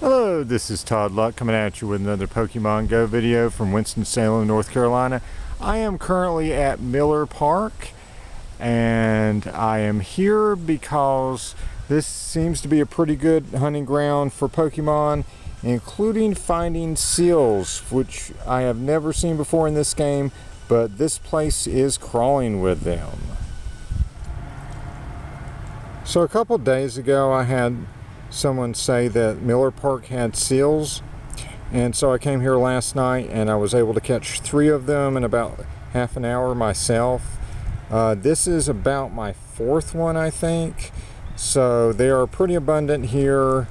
Hello, this is Todd Luck coming at you with another Pokemon Go video from Winston-Salem, North Carolina. I am currently at Miller Park, and I am here because this seems to be a pretty good hunting ground for Pokemon, including finding seals, which I have never seen before in this game, but this place is crawling with them. So a couple days ago I had someone say that Miller Park had seals, and so I came here last night and I was able to catch 3 of them in about half an hour myself. This is about my 4th one, I think, so they are pretty abundant here.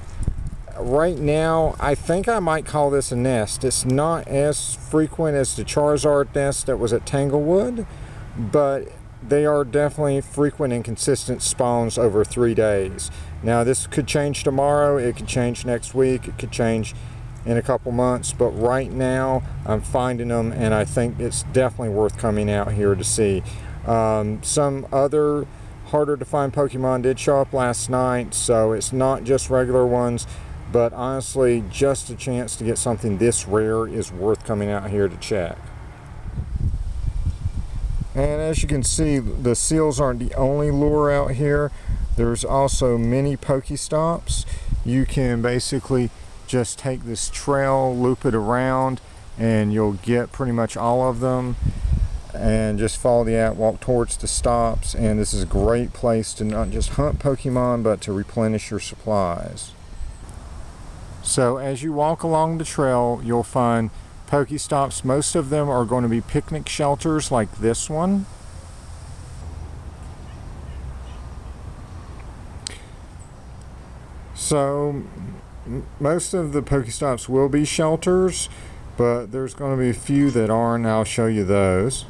Right now I think I might call this a nest. It's not as frequent as the Charizard nest that was at Tanglewood, but they are definitely frequent and consistent spawns over 3 days. Now this could change tomorrow, it could change next week, it could change in a couple months, but right now I'm finding them and I think it's definitely worth coming out here to see. Some other harder to find Pokemon did show up last night, so it's not just regular ones, but honestly just a chance to get something this rare is worth coming out here to check. And as you can see, the seals aren't the only lure out here. There's also many PokeStops. You can basically just take this trail, loop it around, and you'll get pretty much all of them. And just follow the app, walk towards the stops, and this is a great place to not just hunt Pokemon, but to replenish your supplies. So as you walk along the trail, you'll find PokeStops. Most of them are going to be picnic shelters like this one. So most of the PokeStops will be shelters, but there's going to be a few that aren't. I'll show you those.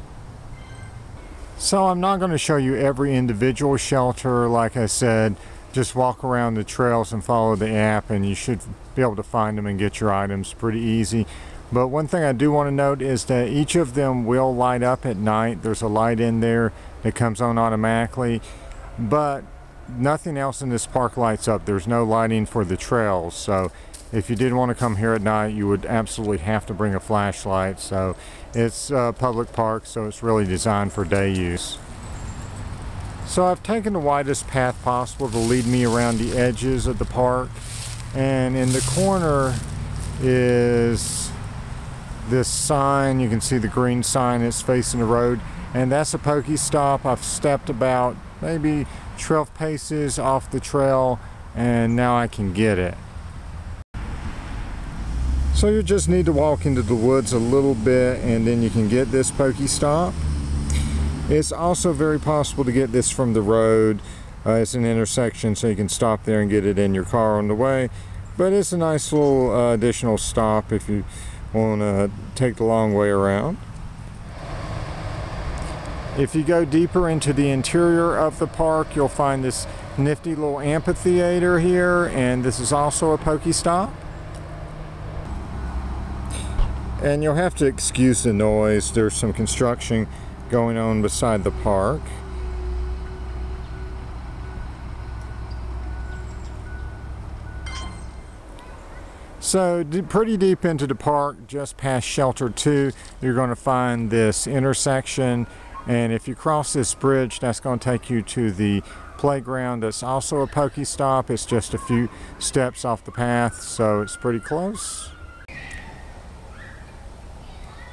So I'm not going to show you every individual shelter. Like I said, just walk around the trails and follow the app and you should be able to find them and get your items pretty easy. But one thing I do want to note is that each of them will light up at night. There's a light in there that comes on automatically, but nothing else in this park lights up. There's no lighting for the trails, so if you did want to come here at night, you would absolutely have to bring a flashlight. So it's a public park, so it's really designed for day use. So I've taken the widest path possible to lead me around the edges of the park, and in the corner is this sign. You can see the green sign, it's facing the road, and that's a PokeStop. I've stepped about maybe 12 paces off the trail and now I can get it. So you just need to walk into the woods a little bit and then you can get this PokeStop. It's also very possible to get this from the road. It's an intersection, so you can stop there and get it in your car on the way, but it's a nice little additional stop if you want to take the long way around. If you go deeper into the interior of the park, you'll find this nifty little amphitheater here, and this is also a PokeStop. And you'll have to excuse the noise. There's some construction going on beside the park. So pretty deep into the park, just past Shelter 2, you're going to find this intersection, and if you cross this bridge, that's going to take you to the playground. That's also a PokeStop. It's just a few steps off the path, so it's pretty close.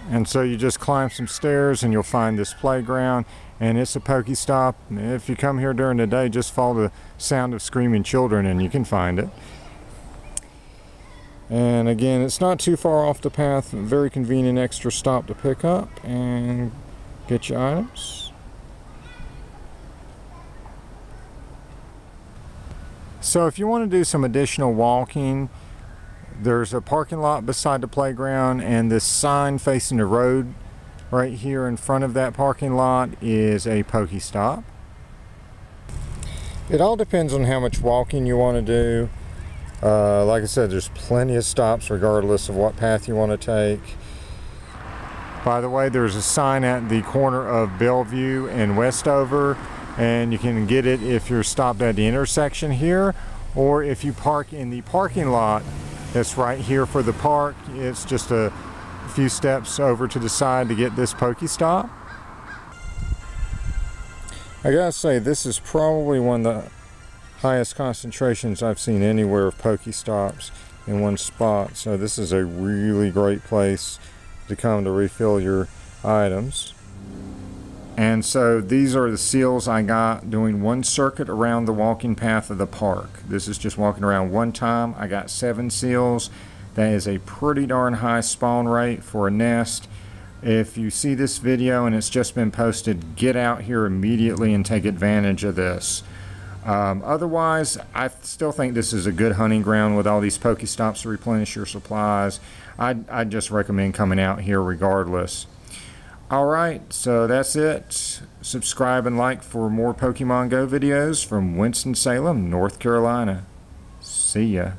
And so you just climb some stairs and you'll find this playground, and it's a PokeStop. If you come here during the day, just follow the sound of screaming children and you can find it. And again, it's not too far off the path, very convenient extra stop to pick up and get your items. So if you want to do some additional walking, there's a parking lot beside the playground, and this sign facing the road right here in front of that parking lot is a PokeStop. It all depends on how much walking you want to do. Like I said, there's plenty of stops regardless of what path you want to take. By the way, there's a sign at the corner of Bellview and Westover, and you can get it if you're stopped at the intersection here, or if you park in the parking lot It's right here for the park. It's just a few steps over to the side to get this PokeStop. I gotta say, this is probably one of the highest concentrations I've seen anywhere of PokeStops in one spot. So this is a really great place to come to refill your items. And so these are the seals I got doing one circuit around the walking path of the park. This is just walking around one time. I got 7 seals. That is a pretty darn high spawn rate for a nest. If you see this video and it's just been posted, get out here immediately and take advantage of this. Otherwise, I still think this is a good hunting ground with all these PokeStops to replenish your supplies. I'd just recommend coming out here regardless. Alright, so that's it. Subscribe and like for more Pokemon Go videos from Winston-Salem, North Carolina. See ya.